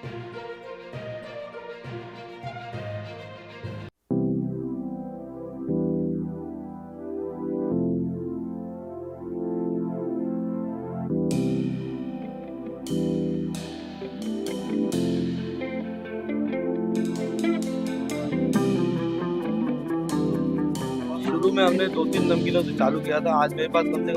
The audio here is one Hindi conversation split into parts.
शुरू में हमने 2-3 नमकीनों से चालू किया था। आज मेरे पास कम से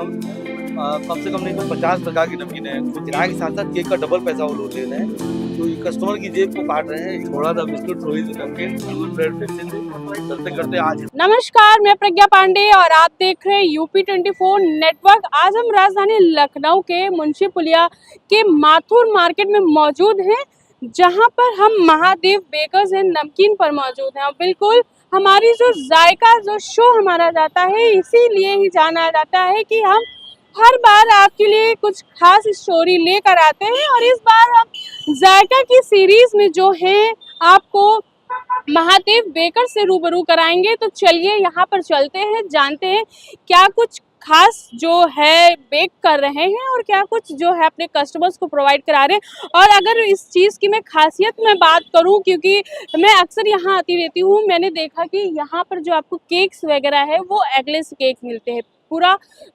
कम नहीं तो 50 प्रकार की नमकीनें हैं। तो किराए के साथ-साथ केक का डबल पैसा वो लोग ले रहे हैं। तो ये कस्टमर की जेब को काट रहे हैं। थोड़ा-सा बिस्कुट, थोड़ी-सी नमकीन, ब्रेड बेचते थे। करते-करते आज नमस्कार, मैं प्रज्ञा पांडे और आप देख रहे हैं यूपी 24 नेटवर्क। आज हम राजधानी लखनऊ के मुंशी पुलिया के माथुर मार्केट में मौजूद हैं, जहां पर हम महादेव बेकर्स एंड नमकीन पर मौजूद हैं। और बिल्कुल हमारी जो जायका जो शो हमारा जाता है, इसीलिए ही जाना जाता है कि हम हर बार आपके लिए कुछ खास स्टोरी लेकर आते हैं। और इस बार हम जायका की सीरीज में जो है आपको महादेव बेकर से रूबरू कराएंगे। तो चलिए यहाँ पर चलते हैं, जानते हैं क्या कुछ खास जो है बेक कर रहे हैं और क्या कुछ जो है अपने कस्टमर्स को प्रोवाइड करा रहे हैं। और अगर इस चीज़ की मैं खासियत में बात करूं, क्योंकि मैं अक्सर यहाँ आती रहती हूँ, मैंने देखा कि यहाँ पर जो आपको केक्स वगैरह है वो एगलेस केक मिलते हैं, पूरा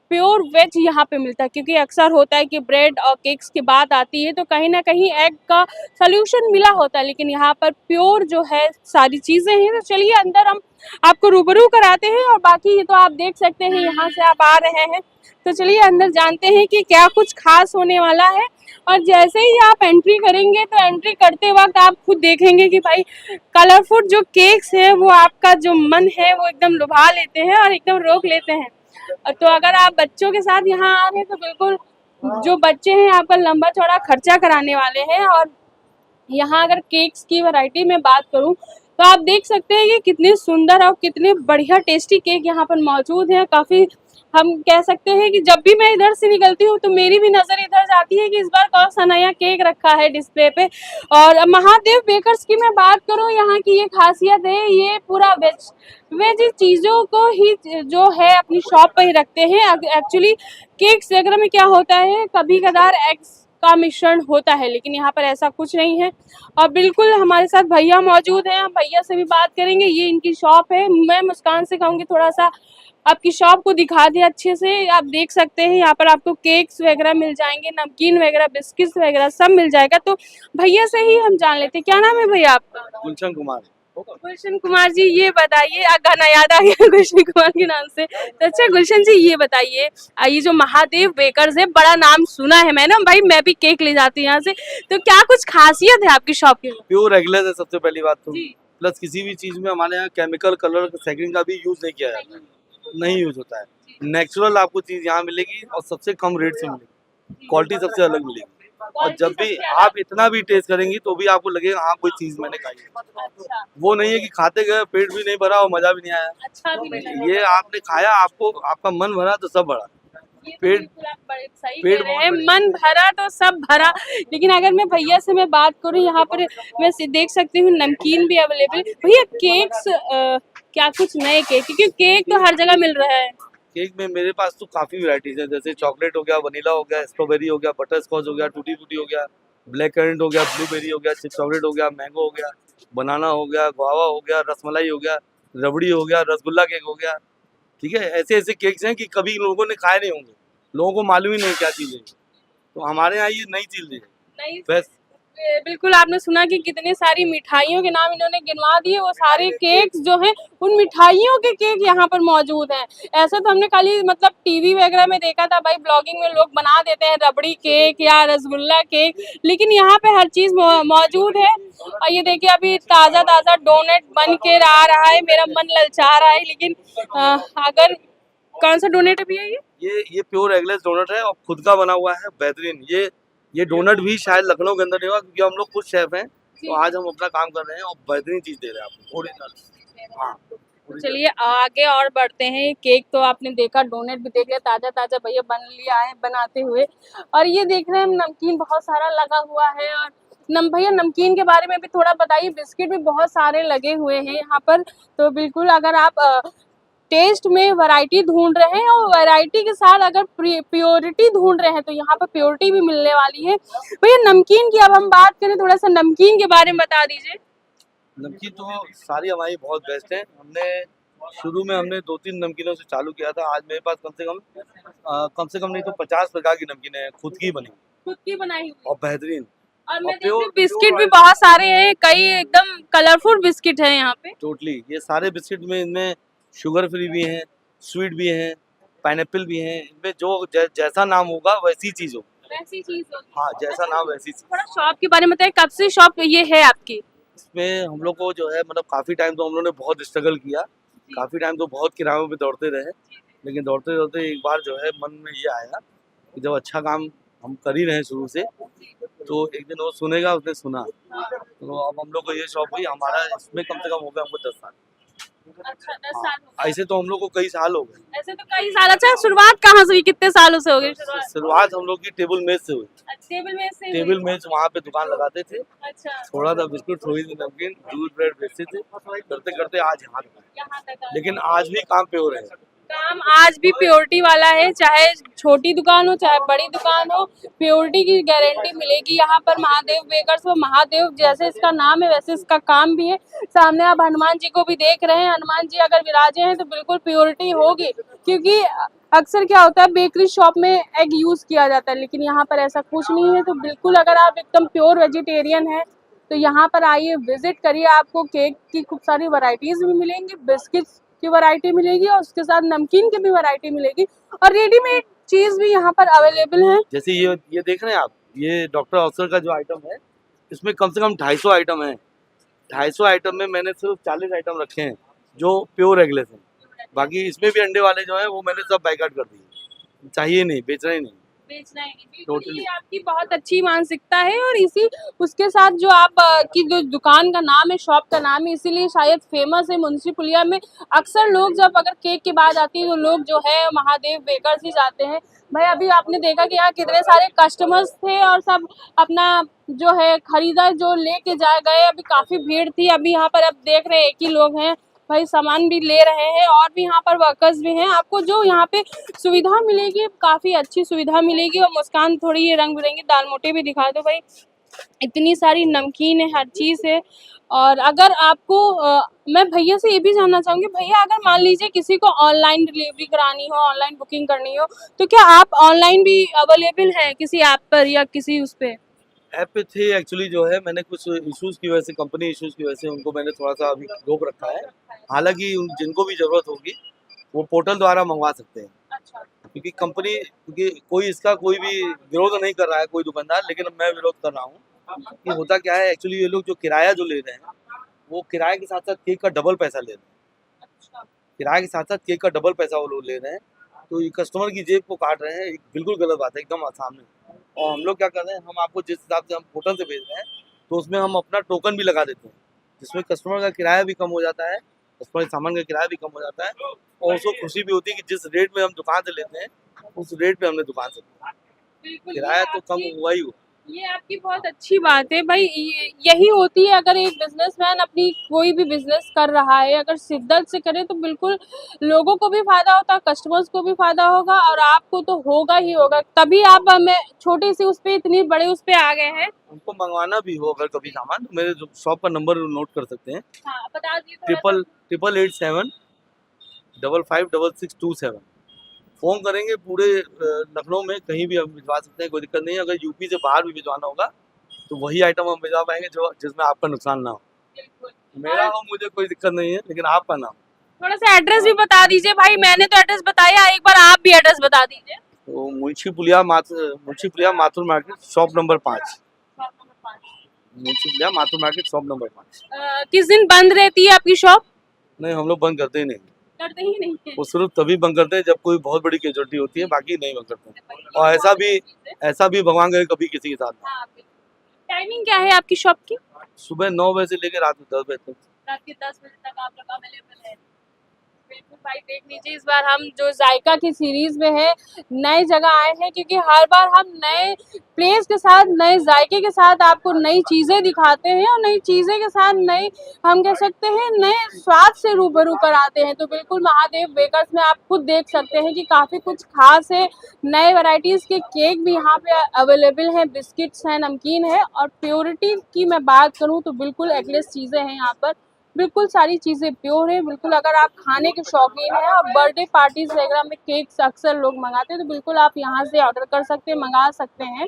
प्योर वेज यहाँ पे मिलता है। क्योंकि अक्सर होता है कि ब्रेड और केक्स की बात आती है तो कहीं ना कहीं एग का सोल्यूशन मिला होता है, लेकिन यहाँ पर प्योर जो है सारी चीज़ें हैं। तो चलिए अंदर हम आपको रूबरू कराते हैं। और बाकी ये तो आप देख सकते हैं, यहाँ से आप आ रहे हैं तो चलिए अंदर जानते हैं कि क्या कुछ खास होने वाला है। और जैसे ही आप एंट्री करेंगे तो एंट्री करते वक्त आप खुद देखेंगे कि भाई कलरफुल जो केक्स है वो आपका जो मन है वो एकदम लुभा लेते हैं और एकदम रोक लेते हैं। तो अगर आप बच्चों के साथ यहाँ आ रहे हैं तो बिल्कुल जो बच्चे हैं आपका लंबा चौड़ा खर्चा कराने वाले हैं। और यहाँ अगर केक्स की वैरायटी में बात करूँ तो आप देख सकते हैं कि कितने सुंदर और कितने बढ़िया टेस्टी केक यहाँ पर मौजूद हैं। काफ़ी हम कह सकते हैं कि जब भी मैं इधर से निकलती हूँ तो मेरी भी नज़र इधर जाती है कि इस बार कौन सा नया केक रखा है डिस्प्ले पे। और महादेव बेकर्स की मैं बात करूँ, यहाँ की ये खासियत है, ये पूरा वेज चीज़ों को ही जो है अपनी शॉप पर ही रखते हैं। एक्चुअली केक्स वगैरह में क्या होता है, कभी कदार एग्स का मिश्रण होता है, लेकिन यहाँ पर ऐसा कुछ नहीं है। और बिल्कुल हमारे साथ भैया मौजूद हैं, हम भैया से भी बात करेंगे। ये इनकी शॉप है। मैं मुस्कान से कहूँगी थोड़ा सा आपकी शॉप को दिखा दें अच्छे से। आप देख सकते हैं यहाँ पर आपको केक्स वगैरह मिल जाएंगे, नमकीन वगैरह, बिस्किट्स वगैरह सब मिल जाएगा। तो भैया से ही हम जान लेते हैं, क्या नाम है भैया आपका? गुलशन कुमार। गुलशन कुमार जी, ये बताइए, गाना याद आ गया गुलशन कुमार के नाम से। तो अच्छा गुलशन जी ये बताइए, ये जो महादेव बेकर्स है, बड़ा नाम सुना है मैंने भाई, मैं भी केक ले जाती हूँ यहाँ से। तो क्या कुछ खासियत है आपकी शॉप की? प्योर रेगुलर है सबसे पहली बात तो। प्लस किसी भी चीज में हमारे यहाँ केमिकल कलर सेकंड का भी यूज नहीं किया जाता है, नहीं यूज होता है। नेचुरल आपको चीज यहाँ मिलेगी और सबसे कम रेट से मिलेगी, क्वालिटी सबसे अलग मिलेगी। और जब भी आप इतना भी टेस्ट करेंगी तो भी आपको लगेगा हाँ कोई चीज मैंने खाई है। अच्छा। वो नहीं है कि खाते गए पेट भी नहीं भरा और मजा भी नहीं आया। अच्छा भी नहीं ये आपने खाया, आपको आपका मन भरा तो सब भरा। पेट सही पेट कह रहे हैं, मन भरा तो सब भरा। लेकिन अगर मैं भैया से मैं बात करूं, यहाँ पर मैं देख सकती हूँ नमकीन भी अवेलेबल। भैया केक्स क्या कुछ नए केक, क्योंकि केक तो हर जगह मिल रहा है। केक में मेरे पास तो काफी वैरायटीज है, जैसे चॉकलेट हो गया, वनीला हो गया, स्ट्रॉबेरी हो गया, बटर स्कॉच हो गया, टूटी फ्रूटी हो गया, ब्लैक करंट हो गया, ब्लूबेरी हो गया, चॉकलेट हो गया, मैंगो हो गया, बनाना हो गया, गुआवा हो गया, रसमलाई हो गया, रबड़ी हो गया, रसगुल्ला केक हो गया। ठीक है, ऐसे ऐसे केक्स हैं कि कभी लोगों ने खाए नहीं होंगे, लोगों को मालूम ही नहीं क्या चीज़ है। तो हमारे यहाँ ये नई चीज़ है बस। बिल्कुल आपने सुना कि कितनी सारी मिठाइयों के नाम इन्होंने गिनवा दिए, वो सारे केक्स जो हैं उन मिठाइयों के केक यहाँ पर मौजूद हैं। ऐसा तो हमने खाली मतलब टीवी वगैरह में देखा था भाई, ब्लॉगिंग में लोग बना देते हैं रबड़ी केक या रसगुल्ला केक, लेकिन यहाँ पे हर चीज मौजूद है। और ये देखिए अभी ताजा ताजा डोनट बन के आ रहा है, मेरा मन ललचा रहा है। लेकिन अगर कौन सा डोनट है भैया? ये प्योर एगलेस डोनट है और खुद का बना हुआ है, बेहतरीन। ये डोनट भी शायद लखनऊ के अंदर नहीं होगा, क्योंकि हम लोग खुद शेफ हैं, तो आज हम अपना काम कर रहे हैं और बेहतरीन चीज दे रहे हैं आपको, ओरिजिनल। हाँ, चलिए आगे और बढ़ते हैं। केक तो आपने देखा, डोनेट भी देख लिया, ताजा ताजा भैया बन लिया है बनाते हुए। और ये देख रहे हैं नमकीन बहुत सारा लगा हुआ है। और भैया नमकीन के बारे में भी थोड़ा बताइए। बिस्किट भी बहुत सारे लगे हुए हैं यहाँ पर। तो बिल्कुल अगर आप टेस्ट में वैरायटी ढूंढ रहे हैं और वैरायटी के साथ अगर प्योरिटी ढूंढ रहे हैं तो यहाँ पर प्योरिटी भी मिलने वाली है। भैया नमकीन की अब हम बात करें, थोड़ा सा नमकीन के बारे में बता दीजिए। नमकीन तो सारी हमारी बहुत बेस्ट है। शुरू में हमने 2-3 नमकीनों से चालू किया था। आज मेरे पास कम से कम नहीं तो 50 प्रकार की नमकीनें हैं, खुद की बनी खुद की बनाई हुई और बेहतरीन। और मैं और देख रही हूँ प्योर बिस्किट भी बहुत सारे हैं, कई एकदम कलरफुल बिस्किट है यहाँ पे। टोटली ये सारे बिस्किट में इनमें शुगर फ्री भी हैं, स्वीट भी हैं, पाइनएप्पल भी हैं। इनमें जो जैसा नाम होगा वैसी चीज होगी। वैसी चीज होगी। हाँ, जैसा अच्छा, नाम वैसी चीज। थोड़ा शॉप के बारे में बताइए, कब से शॉप ये है आपकी? इसमें हम लोग को जो है मतलब काफी टाइम तो हम लोगों ने बहुत स्ट्रगल किया, काफी टाइम तो बहुत किरायों पे दौड़ते रहे, लेकिन दौड़ते दौड़ते एक बार जो है मन में ये आया कि जब अच्छा काम हम कर ही रहे हैं शुरू से, तो एक दिन वो सुनेगा, उसने सुना। तो अब हम लोग को ये शौक हुई, हमारा इसमें कम से कम हो गया हमको 10 साल। अच्छा 10 साल हो गए। ऐसे तो हम लोग को कई साल हो गए। ऐसे तो कई साल। अच्छा, शुरुआत कहाँ से हुई, कितने सालों से हो गई शुरुआत? शुरुआत हम लोग की टेबल मेज से हुई। टेबल में से टेबल मेज वहाँ पे दुकान लगाते थे, अच्छा, थोड़ा सा बिस्कुट, थोड़ी सी नमकीन, दूध, ब्रेड बेचते थे। करते करते आज यहाँ तक आए। यहाँ तक आ लेकिन आज भी काम पे हो रहे हैं। काम आज भी प्योरिटी वाला है, चाहे छोटी दुकान हो चाहे बड़ी दुकान हो, प्योरिटी की गारंटी मिलेगी यहाँ पर। महादेव बेकर्स और महादेव जैसे इसका नाम है वैसे इसका काम भी है। सामने आप हनुमान जी को भी देख रहे हैं, हनुमान जी अगर विराजे हैं तो बिल्कुल प्योरिटी होगी, क्योंकि अक्सर क्या होता है बेकरी शॉप में एग यूज किया जाता है, लेकिन यहाँ पर ऐसा कुछ नहीं है। तो बिल्कुल अगर आप एकदम प्योर वेजिटेरियन है तो यहाँ पर आइए, विजिट करिए। आपको केक की खूब सारी वैरायटीज भी मिलेंगी, बिस्किट्स की वैरायटी मिलेगी और उसके साथ नमकीन की भी वैरायटी मिलेगी और रेडीमेड चीज भी यहाँ पर अवेलेबल है। जैसे ये देख रहे हैं आप, ये डॉक्टर ऑस्कर का जो आइटम है, इसमें कम से कम 250 आइटम है। 250 आइटम में मैंने सिर्फ 40 आइटम रखे हैं जो प्योर एगलेस हैं। बाकी इसमें भी अंडे वाले जो है वो मैंने सब बाइकाट कर दिए, चाहिए नहीं, बेचना ही नहीं। बेचना है बिल्कुल। टोटली ये आपकी बहुत अच्छी मानसिकता है और इसी उसके साथ जो आप की जो दुकान का नाम है, शॉप का नाम है, इसीलिए शायद फेमस है मुंशी पुलिया में। अक्सर लोग जब अगर केक की बात आती है तो लोग जो है महादेव बेकर्स ही जाते हैं। भाई अभी आपने देखा कि यहाँ कितने सारे कस्टमर्स थे और सब अपना जो है खरीदा जो लेके जा गए। अभी काफी भीड़ थी, अभी यहाँ पर अब देख रहे हैं एक ही लोग हैं, भाई सामान भी ले रहे हैं और भी यहाँ पर वर्कर्स भी हैं। आपको जो यहाँ पे सुविधा मिलेगी काफी अच्छी सुविधा मिलेगी। और मुस्कान थोड़ी ये रंग बिरंगी दाल मोटे भी दिखा दो भाई, इतनी सारी नमकीन है, हर चीज है। और अगर आपको मैं भैया से ये भी जानना चाहूंगी, भैया अगर मान लीजिए किसी को ऑनलाइन डिलीवरी करानी हो, ऑनलाइन बुकिंग करनी हो, तो क्या आप ऑनलाइन भी अवेलेबल है किसी ऐप पर या किसी उस पे? ऐप पे थे एक्चुअली, जो है मैंने कुछ इश्यूज की वजह से, कंपनी इश्यूज की वजह से उनको मैंने थोड़ा सा अभी रोक रखा है। हालांकि जिनको भी जरूरत होगी वो पोर्टल द्वारा मंगवा सकते हैं, अच्छा, क्योंकि कोई भी विरोध नहीं कर रहा है कोई दुकानदार, लेकिन मैं विरोध कर रहा हूँ कि होता क्या है एक्चुअली, ये लोग जो किराया जो ले रहे हैं वो किराए के साथ साथ केक का डबल पैसा ले रहे हैं। अच्छा, किराए के साथ साथ केक का डबल पैसा वो लोग ले रहे हैं, तो ये कस्टमर की जेब को काट रहे हैं। बिल्कुल गलत बात है, एकदम सामने। और हम लोग क्या कर रहे हैं, हम आपको जिस हिसाब से हम होटल से भेज रहे हैं तो उसमें हम अपना टोकन भी लगा देते हैं, जिसमें कस्टमर का किराया भी कम हो जाता है, कस्टमर के सामान का किराया भी कम हो जाता है, और उसको खुशी भी होती है कि जिस रेट में हम दुकान से लेते हैं उस रेट पे हमने दुकान से लिया। बिल्कुल। किराया तो कम हुआ ही हुआ। ये आपकी बहुत अच्छी बात है भाई। यही होती है, अगर एक बिजनेसमैन अपनी कोई भी बिजनेस कर रहा है अगर शिद्दत से करे तो बिल्कुल लोगों को भी फायदा होता है, कस्टमर्स को भी फायदा होगा और आपको तो होगा ही होगा। तभी आप मैं छोटी सी उस पे इतनी बड़े उस पे आ गए हैं। उनको मंगवाना भी हो अगर कभी सामान, तो मेरे शॉप का नंबर नोट कर सकते हैं, हाँ, बता दीजिए थोड़ा सा। 8887 556627। फोन करेंगे पूरे लखनऊ में कहीं भी हम भिजवा सकते हैं, कोई दिक्कत नहीं है। अगर यूपी से बाहर भी भिजवाना होगा तो वही आइटम हम भिजवा पाएंगे जो जिसमें आपका नुकसान ना हो। बिल्कुल। मेरा हो मुझे कोई दिक्कत नहीं है, लेकिन आपका ना हो। थोड़ा सा एड्रेस भी बता दीजिए भाई, मैंने तो एड्रेस बताया, एक बार आप भी एड्रेस बता दीजिए। तो मुंशी पुलिया Mathur market shop number 5। Munshi पुलिया माथुर मार्केट शॉप नंबर 5। किस दिन बंद रहती है आपकी शॉप? नहीं, हम लोग बंद करते ही नहीं। करते ही नहीं है। वो सिर्फ तभी बंद करते हैं जब कोई बहुत बड़ी कैजुअलिटी होती है, बाकी नहीं बंद करते हैं। और ऐसा भी भगवान करे कभी किसी के साथ ना। हाँ, टाइमिंग क्या है आपकी शॉप की? सुबह 9 बजे से लेकर रात में 10 बजे तक। रात के 10 बजे तक आप लोग अवेलेबल है। बिल्कुल भाई, देख लीजिए इस बार हम जो जायका की सीरीज में है नई जगह आए हैं, क्योंकि हर बार हम नए प्लेस के साथ नए जायके के साथ आपको नई चीजें दिखाते हैं और नई चीजें के साथ नए हम कह सकते हैं नए स्वाद से रूबरू कराते हैं। तो बिल्कुल महादेव बेकर्स में आप खुद देख सकते हैं कि काफी कुछ खास है, नए वैरायटीज के केक भी यहाँ पे अवेलेबल हैं, बिस्किट्स हैं, नमकीन है। और प्योरिटी की मैं बात करूँ तो बिल्कुल एगलेस चीजें हैं यहाँ पर, बिल्कुल सारी चीज़ें प्योर है। बिल्कुल अगर आप खाने के शौकीन हैं और बर्थडे पार्टीज वगैरह में केक्स अक्सर लोग मंगाते हैं, तो बिल्कुल आप यहाँ से ऑर्डर कर सकते हैं, मंगा सकते हैं।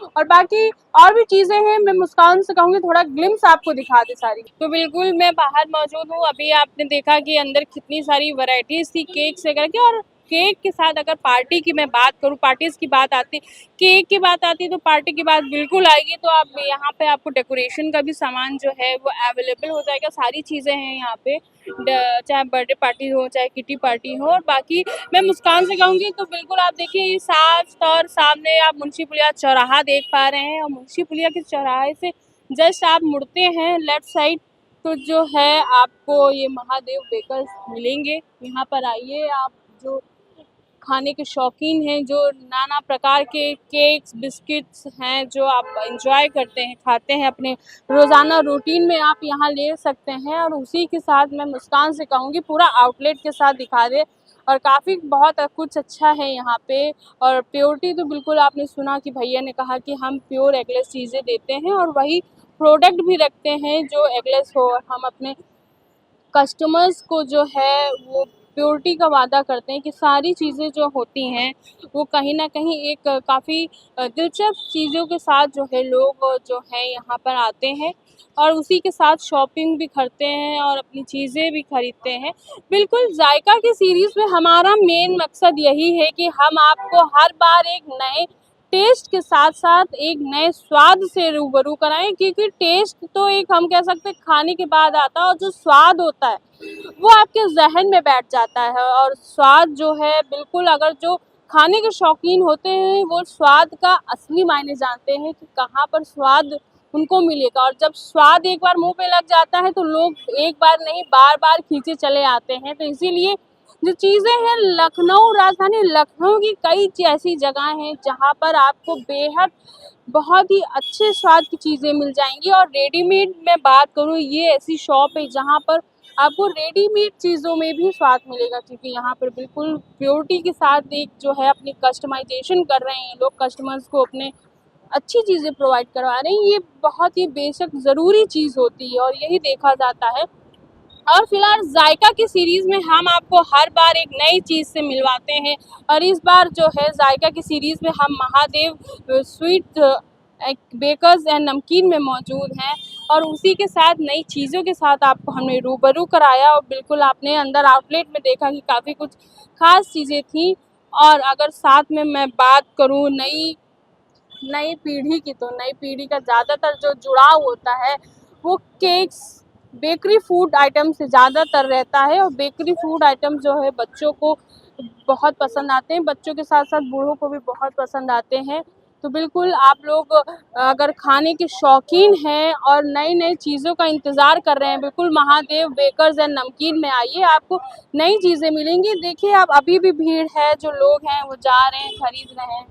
और बाकी और भी चीज़ें हैं, मैं मुस्कान से कहूँगी थोड़ा ग्लिम्स आपको दिखा दे सारी। तो बिल्कुल मैं बाहर मौजूद हूँ, अभी आपने देखा कि अंदर कितनी सारी वैरायटीज़ थी केक्स वगैरह की। और केक के साथ अगर पार्टी की मैं बात करूँ, पार्टीज की बात आती, केक की बात आती, तो पार्टी की बात बिल्कुल आएगी। तो आप यहाँ पे आपको डेकोरेशन का भी सामान जो है वो अवेलेबल हो जाएगा, सारी चीज़ें हैं यहाँ पे, चाहे बर्थडे पार्टी हो चाहे किटी पार्टी हो। और बाकी मैं मुस्कान से कहूँगी तो बिल्कुल आप देखिए ये साफ और सामने आप मुंशी पुलिया चौराहा देख पा रहे हैं, और मुंशी पुलिया के चौराहे से जस्ट आप मुड़ते हैं लेफ्ट साइड तो जो है आपको ये महादेव बेकर्स मिलेंगे। यहाँ पर आइए, आप जो खाने के शौकीन हैं, जो नाना प्रकार के केक्स बिस्किट्स हैं जो आप एंजॉय करते हैं, खाते हैं अपने रोज़ाना रूटीन में, आप यहाँ ले सकते हैं। और उसी के साथ मैं मुस्कान से कहूँगी पूरा आउटलेट के साथ दिखा दे, और काफ़ी बहुत कुछ अच्छा है यहाँ पे। और प्योरिटी तो बिल्कुल आपने सुना कि भैया ने कहा कि हम प्योर एगलेस चीज़ें देते हैं और वही प्रोडक्ट भी रखते हैं जो एगलेस हो। हम अपने कस्टमर्स को जो है वो प्योरिटी का वादा करते हैं कि सारी चीज़ें जो होती हैं वो कहीं न कहीं एक काफ़ी दिलचस्प चीज़ों के साथ जो है लोग जो है यहाँ पर आते हैं और उसी के साथ शॉपिंग भी करते हैं और अपनी चीज़ें भी खरीदते हैं। बिल्कुल जायका की सीरीज़ में हमारा मेन मकसद यही है कि हम आपको हर बार एक नए टेस्ट के साथ-साथ एक नए स्वाद से रूबरू कराएँ, क्योंकि टेस्ट तो एक हम कह सकते हैं खाने के बाद आता है, और जो स्वाद होता है वो आपके ज़हन में बैठ जाता है। और स्वाद जो है बिल्कुल अगर जो खाने के शौकीन होते हैं वो स्वाद का असली मायने जानते हैं कि कहाँ पर स्वाद उनको मिलेगा। और जब स्वाद एक बार मुँह पे लग जाता है तो लोग एक बार नहीं बार-बार खींचे चले आते हैं। तो इसीलिए जो चीज़ें हैं लखनऊ, राजधानी लखनऊ की कई ऐसी जगह हैं जहाँ पर आपको बेहद बहुत ही अच्छे स्वाद की चीज़ें मिल जाएँगी। और रेडीमेड में बात करूँ, ये ऐसी शॉप है जहाँ पर आपको रेडीमेड चीज़ों में भी स्वाद मिलेगा, क्योंकि यहाँ पर बिल्कुल प्योरिटी के साथ एक जो है अपनी कस्टमाइज़ेशन कर रहे हैं लोग, कस्टमर्स को अपने अच्छी चीज़ें प्रोवाइड करवा रहे हैं। ये बहुत ही बेशक ज़रूरी चीज़ होती है और यही देखा जाता है। और फिलहाल जायका की सीरीज़ में हम आपको हर बार एक नई चीज़ से मिलवाते हैं, और इस बार जो है जायका की सीरीज़ में हम महादेव स्वीट बेकर्स एंड नमकीन में मौजूद हैं। और उसी के साथ नई चीज़ों के साथ आपको हमने रूबरू कराया, और बिल्कुल आपने अंदर आउटलेट में देखा कि काफ़ी कुछ ख़ास चीज़ें थी। और अगर साथ में मैं बात करूँ नई नई पीढ़ी की, तो नई पीढ़ी का ज़्यादातर जो जुड़ाव होता है वो केक्स बेकरी फूड आइटम से ज़्यादातर रहता है। और बेकरी फूड आइटम जो है बच्चों को बहुत पसंद आते हैं, बच्चों के साथ साथ बूढ़ों को भी बहुत पसंद आते हैं। तो बिल्कुल आप लोग अगर खाने के शौकीन हैं और नई नई चीज़ों का इंतज़ार कर रहे हैं, बिल्कुल महादेव बेकर्स एंड नमकीन में आइए, आपको नई चीज़ें मिलेंगी। देखिए आप अभी भी भीड़ है, जो लोग हैं वो जा रहे हैं, खरीद रहे हैं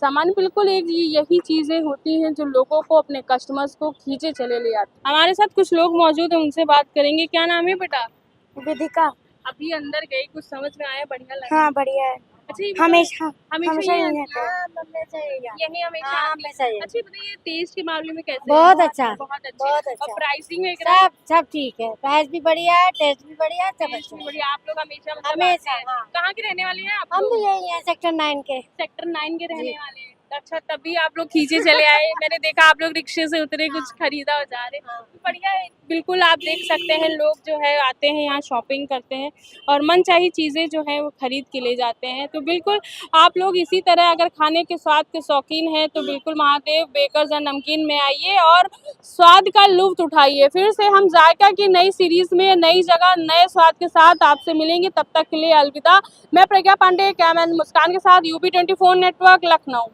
सामान। बिल्कुल एक यही चीज़ें होती हैं जो लोगों को अपने कस्टमर्स को खींचे चले ले आते हैं। हमारे साथ कुछ लोग मौजूद हैं, उनसे बात करेंगे। क्या नाम है बेटा? वेदिका। अभी अंदर गई, कुछ समझ में आया? बढ़िया लगा? हाँ बढ़िया है। अच्छा ये हमेशा हमेशा यहीं यहीं रहते हैं। यहीं हमेशा हाँ, आती? हमेशा यहीं। अच्छा ये बताइए टेस्ट के मामले में कैसे है? बहुत अच्छा, बहुत अच्छे। बहुत और अच्छा। प्राइसिंग वगैरह सब ठीक है, प्राइस भी बढ़िया है, टेस्ट भी बढ़िया है, सब टेस्ट अच्छा भी है। बढ़िया। आप लोग हमेशा मतलब हमेशा, आते हैं। हाँ। कहाँ के रहने वाले हैं आप हम लोग? भी यही हैं, सेक्टर 9 के। सेक्टर 9 के रहने जी। वाले हैं। अच्छा तभी आप लोग खींचे चले आए। मैंने देखा आप लोग रिक्शे से उतरे, कुछ खरीदा और जा रहे। हाँ। तो बढ़िया है। बिल्कुल आप देख सकते हैं लोग जो है आते हैं यहाँ शॉपिंग करते हैं और मनचाही चीज़ें जो हैं वो खरीद के ले जाते हैं। तो बिल्कुल आप लोग इसी तरह अगर खाने के स्वाद के शौकीन हैं तो बिल्कुल महादेव बेकर्स एंड नमकीन में आइए और स्वाद का लुत्फ़ उठाइए। फिर से हम जायका की नई सीरीज़ में नई जगह नए स्वाद के साथ आपसे मिलेंगे। तब तक के लिए अलविदा। मैं प्रज्ञा पांडे, कैमरामैन मुस्कान के साथ UP24 नेटवर्क लखनऊ।